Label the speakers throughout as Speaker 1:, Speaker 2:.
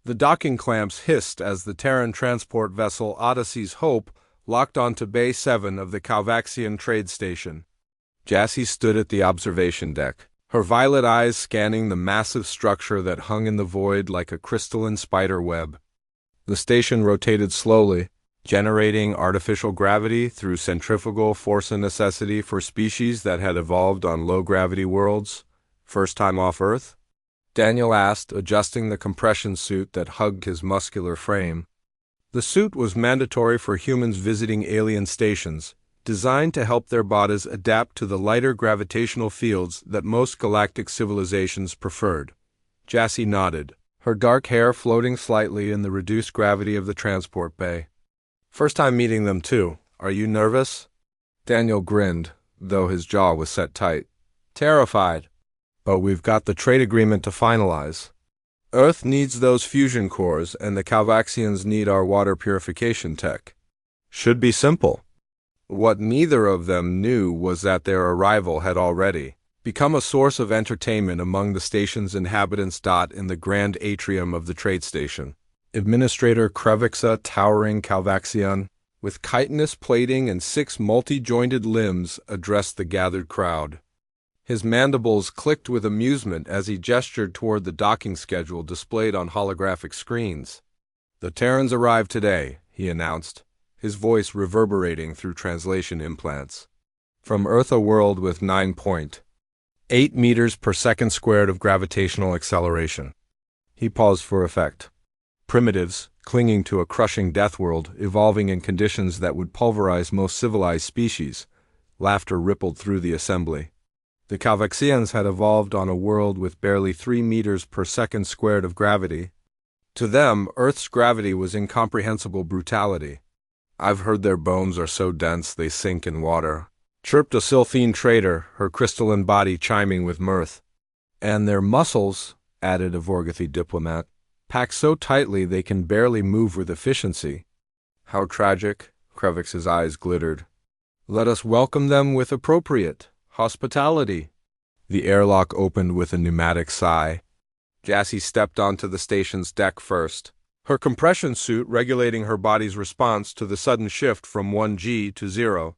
Speaker 1: The docking clamps hissed as the Terran transport vessel Odyssey's Hope locked onto Bay 7 of the Calvaxian trade station. Jassy stood at the observation deck, her violet eyes scanning the massive structure that hung in the void like a crystalline spider web. The station rotated slowly, generating artificial gravity through centrifugal force, a necessity for species that had evolved on low-gravity worlds. First time off Earth? Daniel asked, adjusting the compression suit that hugged his muscular frame. The suit was mandatory for humans visiting alien stations, designed to help their bodies adapt to the lighter gravitational fields that most galactic civilizations preferred. Jassy nodded, her dark hair floating slightly in the reduced gravity of the transport bay. First time meeting them, too. Are you nervous? Daniel grinned, though his jaw was set tight. Terrified. But we've got the trade agreement to finalize. Earth needs those fusion cores, and the Calvaxians need our water purification tech. Should be simple. What neither of them knew was that their arrival had already become a source of entertainment among the station's inhabitants. In the grand atrium of the trade station, Administrator Krevixa, towering Calvaxian, with chitinous plating and 6 multi-jointed limbs, addressed the gathered crowd. His mandibles clicked with amusement as he gestured toward the docking schedule displayed on holographic screens. The Terrans arrived today, he announced, his voice reverberating through translation implants. From Earth, a world with 9.8 meters per second squared of gravitational acceleration. He paused for effect. Primitives, clinging to a crushing death world, evolving in conditions that would pulverize most civilized species. Laughter rippled through the assembly. The Calvaxians had evolved on a world with barely 3 meters per second squared of gravity. To them, Earth's gravity was incomprehensible brutality. I've heard their bones are so dense they sink in water, chirped a Sylphine trader, her crystalline body chiming with mirth. And their muscles, added a Vorgothi diplomat, pack so tightly they can barely move with efficiency. How tragic, Krevix's eyes glittered. Let us welcome them with appropriate hospitality. The airlock opened with a pneumatic sigh. Jassy stepped onto the station's deck first, her compression suit regulating her body's response to the sudden shift from 1G to 0.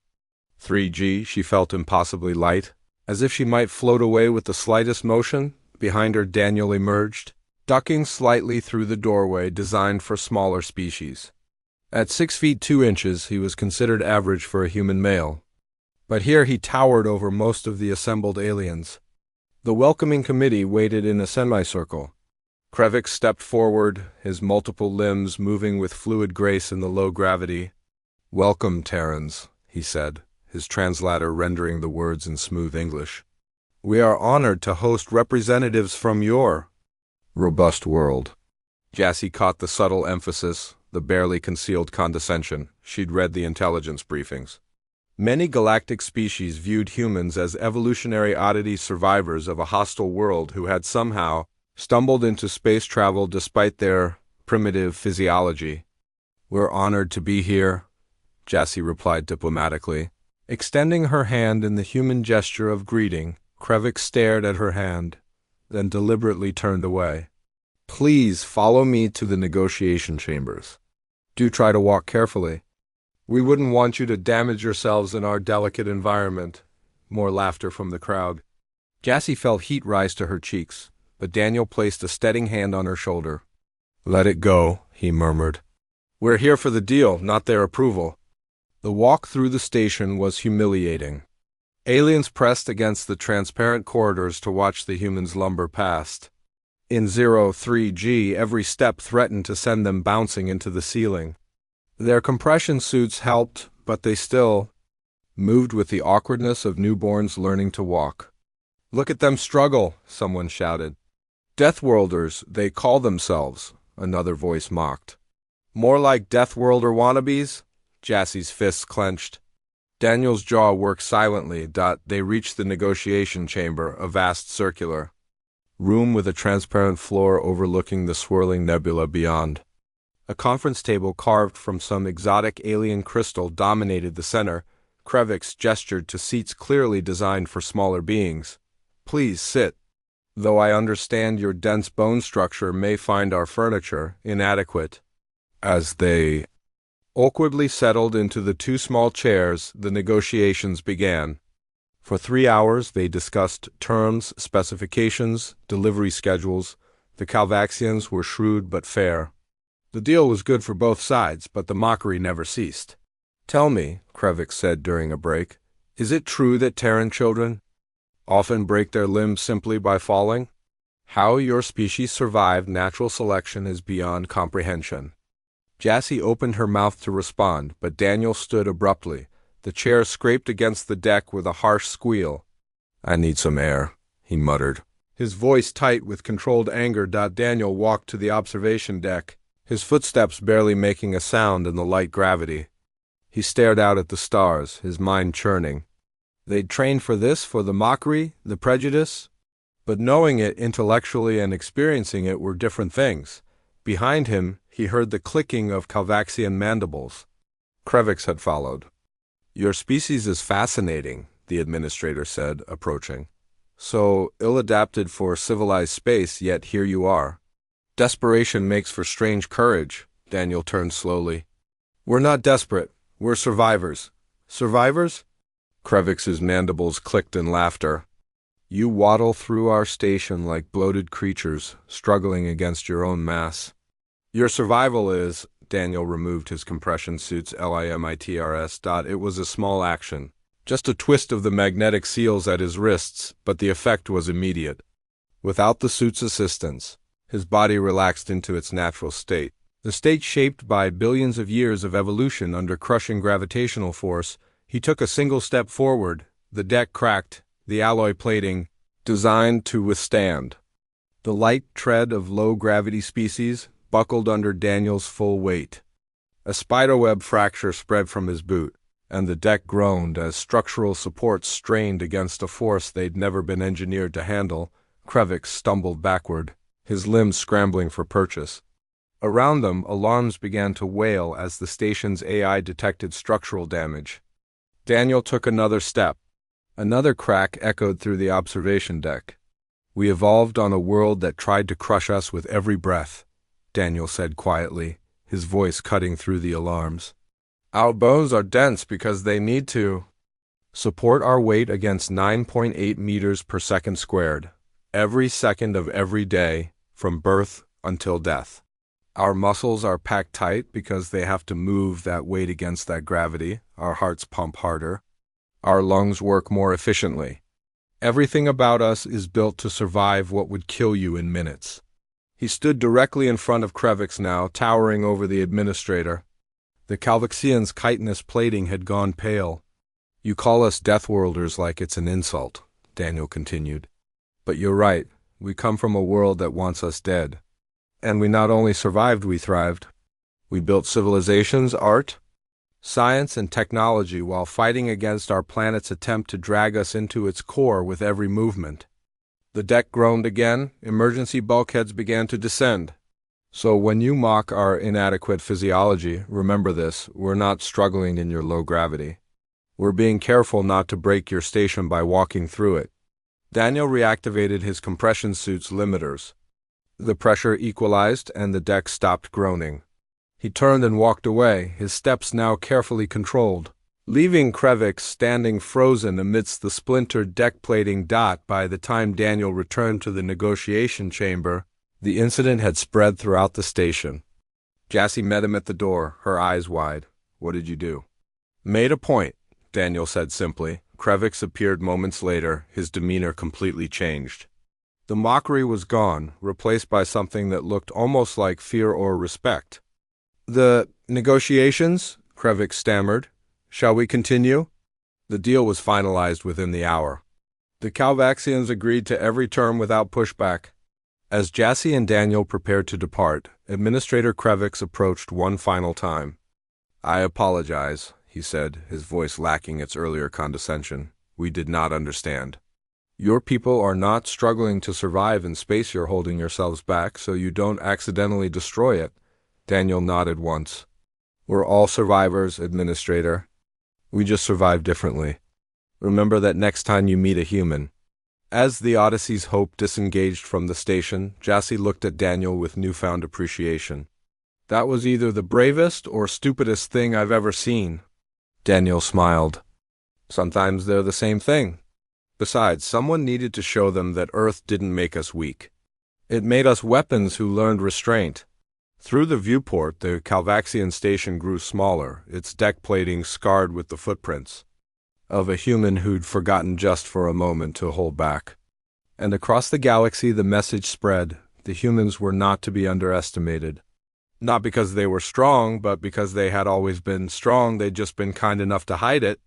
Speaker 1: 3G, she felt impossibly light, as if she might float away with the slightest motion. Behind her, Daniel emerged, ducking slightly through the doorway designed for smaller species. At 6 feet 2 inches, he was considered average for a human male. But here he towered over most of the assembled aliens. The welcoming committee waited in a semicircle. Krevix stepped forward, his multiple limbs moving with fluid grace in the low gravity. Welcome, Terrans, he said, his translator rendering the words in smooth English. We are honored to host representatives from your robust world. Jassy caught the subtle emphasis, the barely concealed condescension. She'd read the intelligence briefings. Many galactic species viewed humans as evolutionary oddity survivors of a hostile world who had somehow stumbled into space travel despite their primitive physiology. We're honored to be here, Jassy replied diplomatically. Extending her hand in the human gesture of greeting, Krevix stared at her hand, then deliberately turned away. Please follow me to the negotiation chambers. Do try to walk carefully. We wouldn't want you to damage yourselves in our delicate environment. More laughter from the crowd. Jassy felt heat rise to her cheeks, but Daniel placed a steadying hand on her shoulder. Let it go, he murmured. We're here for the deal, not their approval. The walk through the station was humiliating. Aliens pressed against the transparent corridors to watch the humans lumber past. In 03G, every step threatened to send them bouncing into the ceiling. Their compression suits helped, but they still moved with the awkwardness of newborns learning to walk. Look at them struggle, someone shouted. Deathworlders, they call themselves, another voice mocked. More like Deathworlder wannabes? Jassy's fists clenched. Daniel's jaw worked silently. They reached the negotiation chamber, a vast circular room with a transparent floor overlooking the swirling nebula beyond. A conference table carved from some exotic alien crystal dominated the center. Krevix gestured to seats clearly designed for smaller beings. Please sit. though I understand your dense bone structure may find our furniture inadequate. As they awkwardly settled into the two small chairs, the negotiations began. For 3 hours they discussed terms, specifications, delivery schedules. The Calvaxians were shrewd but fair. The deal was good for both sides, but the mockery never ceased. "Tell me," Krevix said during a break, "is it true that Terran children often break their limbs simply by falling? How your species survived natural selection is beyond comprehension." Jassy opened her mouth to respond, but Daniel stood abruptly. The chair scraped against the deck with a harsh squeal. "I need some air," he muttered, his voice tight with controlled anger. Daniel walked to the observation deck, his footsteps barely making a sound in the light gravity. He stared out at the stars, his mind churning. They'd trained for this, for the mockery, the prejudice. But knowing it intellectually and experiencing it were different things. Behind him, he heard the clicking of Calvaxian mandibles. Krevix had followed. "Your species is fascinating," the administrator said, approaching. "So ill-adapted for civilized space, yet here you are." "Desperation makes for strange courage," Daniel turned slowly. "We're not desperate. We're survivors." "Survivors?" Krevix's mandibles clicked in laughter. "You waddle through our station like bloated creatures, struggling against your own mass. Your survival is—" Daniel removed his compression suit's limitrs. It was a small action, just a twist of the magnetic seals at his wrists, but the effect was immediate. Without the suit's assistance, his body relaxed into its natural state, the state shaped by billions of years of evolution under crushing gravitational force. He took a single step forward. The deck cracked, the alloy plating designed to withstand the light tread of low-gravity species buckled under Daniel's full weight. A spiderweb fracture spread from his boot, and the deck groaned as structural supports strained against a force they'd never been engineered to handle. Krevix stumbled backward, his limbs scrambling for purchase. Around them, alarms began to wail as the station's AI detected structural damage. Daniel took another step. Another crack echoed through the observation deck. "We evolved on a world that tried to crush us with every breath," Daniel said quietly, his voice cutting through the alarms. "Our bones are dense because they need to support our weight against 9.8 meters per second squared, every second of every day, from birth until death. Our muscles are packed tight because they have to move that weight against that gravity. Our hearts pump harder. Our lungs work more efficiently. Everything about us is built to survive what would kill you in minutes." He stood directly in front of Krevix now, towering over the administrator. The Calvaxian's chitinous plating had gone pale. "You call us Deathworlders like it's an insult," Daniel continued. "But you're right. We come from a world that wants us dead. And we not only survived, we thrived. We built civilizations, art, science, and technology while fighting against our planet's attempt to drag us into its core with every movement." The deck groaned again. Emergency bulkheads began to descend. "So when you mock our inadequate physiology, remember this: we're not struggling in your low gravity. We're being careful not to break your station by walking through it." Daniel reactivated his compression suit's limiters. The pressure equalized, and the deck stopped groaning. He turned and walked away, his steps now carefully controlled, leaving Krevix standing frozen amidst the splintered deck plating. By the time Daniel returned to the negotiation chamber, the incident had spread throughout the station. Jassy met him at the door, her eyes wide. "What did you do?" "Made a point," Daniel said simply. Krevix appeared moments later, his demeanor completely changed. The mockery was gone, replaced by something that looked almost like fear or respect. "The negotiations?" Krevix stammered. "Shall we continue?" The deal was finalized within the hour. The Calvaxians agreed to every term without pushback. As Jassy and Daniel prepared to depart, Administrator Krevix approached one final time. "I apologize," he said, his voice lacking its earlier condescension. "We did not understand. Your people are not struggling to survive in space. You're holding yourselves back so you don't accidentally destroy it." Daniel nodded once. "We're all survivors, Administrator. We just survive differently. Remember that next time you meet a human." As the Odyssey's Hope disengaged from the station, Jassy looked at Daniel with newfound appreciation. That was either the bravest or stupidest thing I've ever seen. Daniel smiled. Sometimes they're the same thing. Besides, someone needed to show them that Earth didn't make us weak. It made us weapons who learned restraint. Through the viewport, the Calvaxian station grew smaller, its deck plating scarred with the footprints of a human who'd forgotten just for a moment to hold back. And across the galaxy the message spread: the humans were not to be underestimated. Not because they were strong, but because they had always been strong, they'd just been kind enough to hide it.